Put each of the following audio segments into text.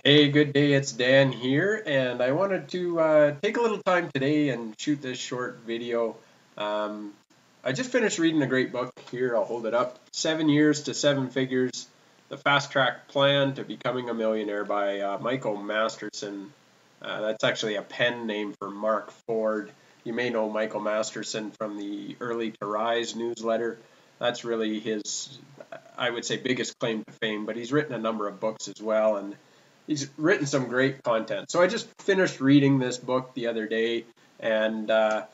Hey, good day. It's Dan here, and I wanted to take a little time today and shoot this short video. Um, I just finished reading a great book here. I'll hold it up. 7 Years to Seven Figures: The Fast Track Plan to Becoming a Millionaire by Michael Masterson. That's actually a pen name for Mark Ford. You may know Michael Masterson from the Early to Rise newsletter. That's really his, I would say, biggest claim to fame, but he's written a number of books as well, and he's written some great content. So I just finished reading this book the other day, and I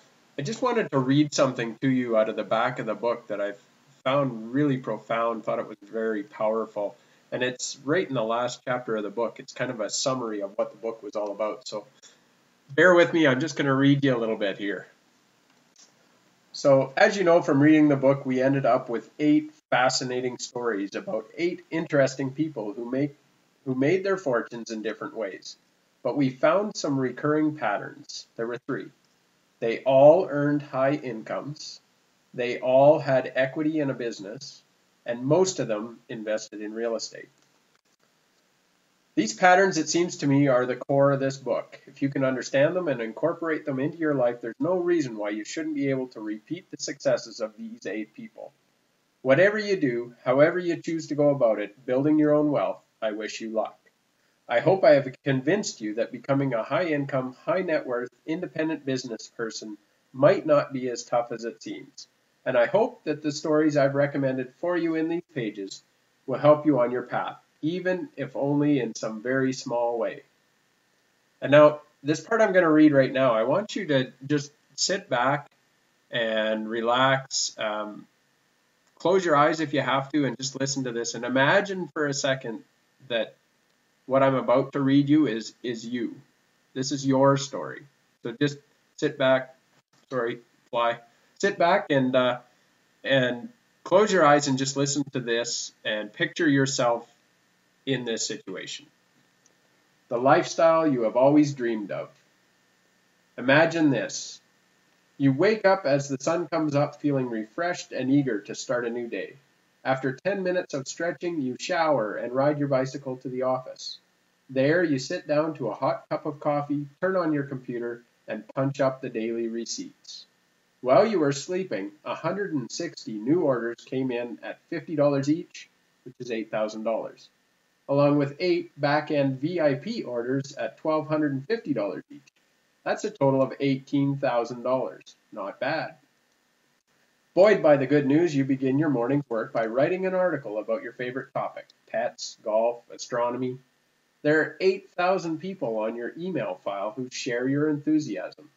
just wanted to read something to you out of the back of the book that I found really profound, thought it was very powerful. And it's right in the last chapter of the book. It's kind of a summary of what the book was all about. So bear with me. I'm just going to read you a little bit here. So, as you know from reading the book, we ended up with 8 fascinating stories about 8 interesting people who made their fortunes in different ways. But we found some recurring patterns. There were 3. They all earned high incomes, they all had equity in a business, and most of them invested in real estate. These patterns, it seems to me, are the core of this book. If you can understand them and incorporate them into your life, there's no reason why you shouldn't be able to repeat the successes of these 8 people. Whatever you do, however you choose to go about it, building your own wealth, I wish you luck. I hope I have convinced you that becoming a high income, high net worth, independent business person might not be as tough as it seems. And I hope that the stories I've recommended for you in these pages will help you on your path, even if only in some very small way. And now, this part I'm going to read right now, I want you to just sit back and relax. Close your eyes if you have to and just listen to this and imagine for a second that what I'm about to read you is you. This is your story. So just sit back. Sorry, fly. Sit back and close your eyes and just listen to this and picture yourself in this situation. The lifestyle you have always dreamed of. Imagine this. You wake up as the sun comes up feeling refreshed and eager to start a new day. After 10 minutes of stretching, you shower and ride your bicycle to the office. There, you sit down to a hot cup of coffee, turn on your computer, and punch up the daily receipts. While you were sleeping, 160 new orders came in at $50 each, which is $8,000, along with 8 back-end VIP orders at $1,250 each. That's a total of $18,000. Not bad. Buoyed by the good news, you begin your morning's work by writing an article about your favorite topic: pets, golf, astronomy. There are 8,000 people on your email file who share your enthusiasm.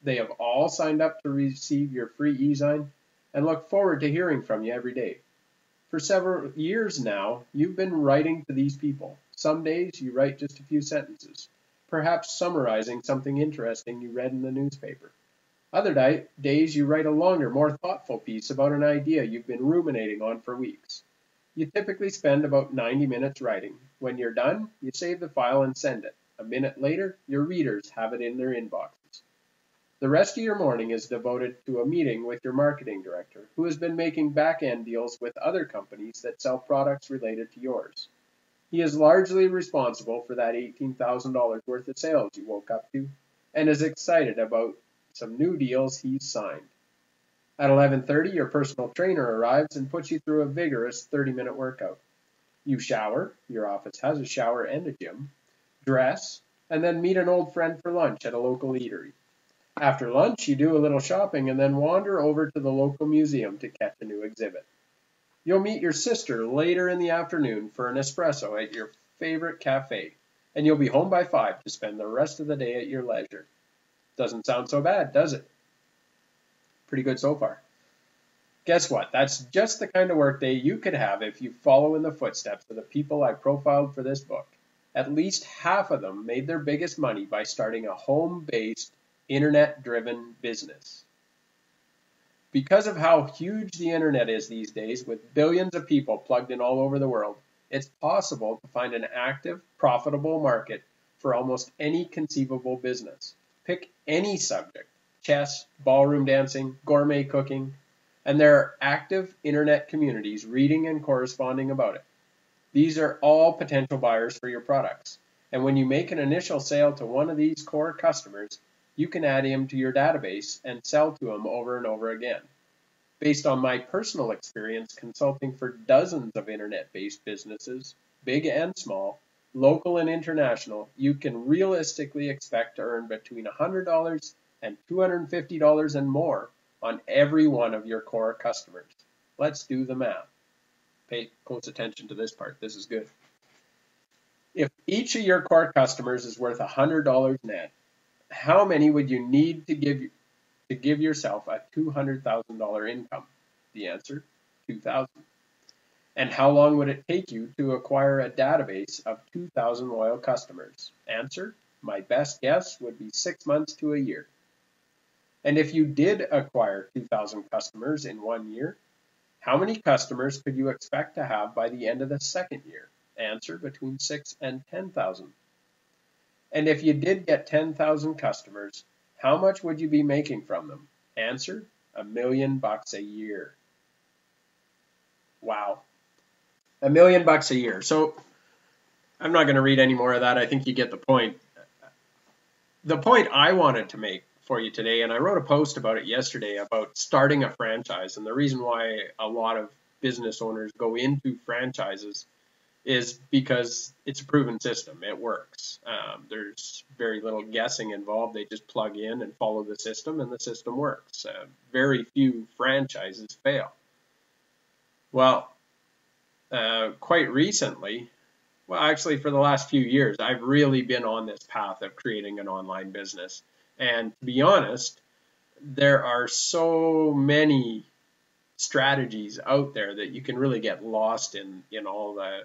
They have all signed up to receive your free e-zine and look forward to hearing from you every day. For several years now, you've been writing to these people. Some days you write just a few sentences, perhaps summarizing something interesting you read in the newspaper. Other days you write a longer, more thoughtful piece about an idea you've been ruminating on for weeks. You typically spend about 90 minutes writing. When you're done, you save the file and send it. A minute later, your readers have it in their inboxes. The rest of your morning is devoted to a meeting with your marketing director, who has been making back-end deals with other companies that sell products related to yours. He is largely responsible for that $18,000 worth of sales you woke up to, and is excited about some new deals he's signed. At 11:30, your personal trainer arrives and puts you through a vigorous 30-minute workout. You shower, your office has a shower and a gym, dress, and then meet an old friend for lunch at a local eatery. After lunch, you do a little shopping and then wander over to the local museum to catch a new exhibit. You'll meet your sister later in the afternoon for an espresso at your favorite cafe, and you'll be home by 5 to spend the rest of the day at your leisure. Doesn't sound so bad, does it? Pretty good so far. Guess what? That's just the kind of workday you could have if you follow in the footsteps of the people I profiled for this book. At least half of them made their biggest money by starting a home-based, internet-driven business. Because of how huge the internet is these days, with billions of people plugged in all over the world, it's possible to find an active, profitable market for almost any conceivable business. Pick any subject: chess, ballroom dancing, gourmet cooking, and there are active internet communities reading and corresponding about it. These are all potential buyers for your products. And when you make an initial sale to one of these core customers, you can add him to your database and sell to him over and over again. Based on my personal experience consulting for dozens of internet-based businesses, big and small, local and international, you can realistically expect to earn between $100 and $250 and more on every one of your core customers. Let's do the math. Pay close attention to this part. This is good. If each of your core customers is worth $100 net, how many would you need to give yourself a $200,000 income? The answer, 2,000. And how long would it take you to acquire a database of 2,000 loyal customers? Answer, my best guess would be 6 months to a year. And if you did acquire 2,000 customers in 1 year, how many customers could you expect to have by the end of the second year? Answer, between 6,000 and 10,000. And if you did get 10,000 customers, how much would you be making from them? Answer, $1 million a year. Wow. $1 million a year. So I'm not going to read any more of that. I think you get the point. The point I wanted to make for you today, and I wrote a post about it yesterday about starting a franchise, and the reason why a lot of business owners go into franchises is because it's a proven system. It works. There's very little guessing involved. They just plug in and follow the system, and the system works. Very few franchises fail. Well, quite recently, well, actually for the last few years, I've really been on this path of creating an online business. And to be honest, there are so many strategies out there that you can really get lost in all the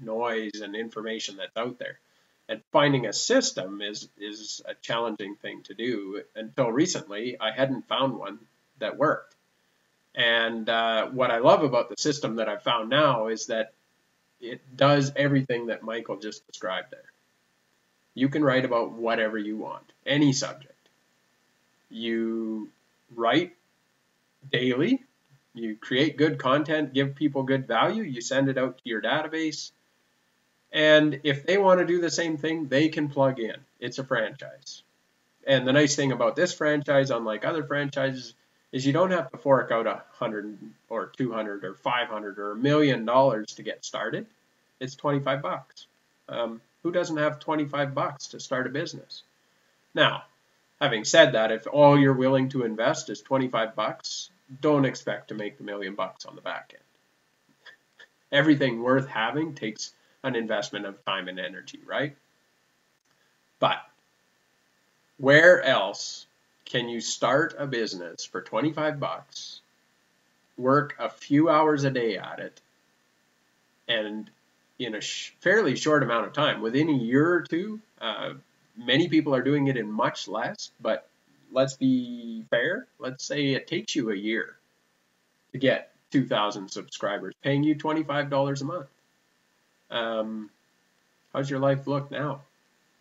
noise and information that's out there. And finding a system is a challenging thing to do. Until recently, I hadn't found one that worked. And what I love about the system that I've found now is that it does everything that Michael just described there. You can write about whatever you want, any subject. You write daily, you create good content, give people good value, you send it out to your database, and if they want to do the same thing, they can plug in. It's a franchise. And the nice thing about this franchise, unlike other franchises, is you don't have to fork out $100 or $200 or $500 or $1 million to get started. It's 25 bucks. Who doesn't have 25 bucks to start a business? Now, having said that, if all you're willing to invest is 25 bucks, don't expect to make the $1 million on the back end. Everything worth having takes an investment of time and energy, right? But where else can you start a business for 25 bucks, work a few hours a day at it, and in a fairly short amount of time, within a year or two, many people are doing it in much less, but let's be fair. Let's say it takes you a year to get 2,000 subscribers, paying you $25 a month. How's your life look now?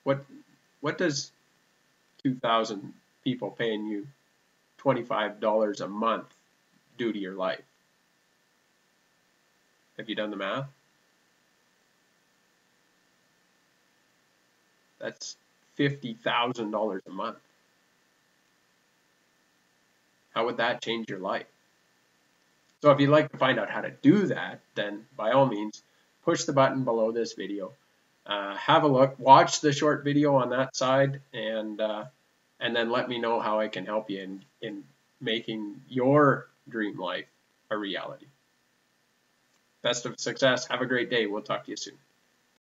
What does 2,000 people paying you $25 a month do to your life? Have you done the math? That's $50,000 a month. How would that change your life? So if you'd like to find out how to do that, then by all means, push the button below this video. Have a look, watch the short video on that side, and then let me know how I can help you in making your dream life a reality. Best of success. Have a great day. We'll talk to you soon.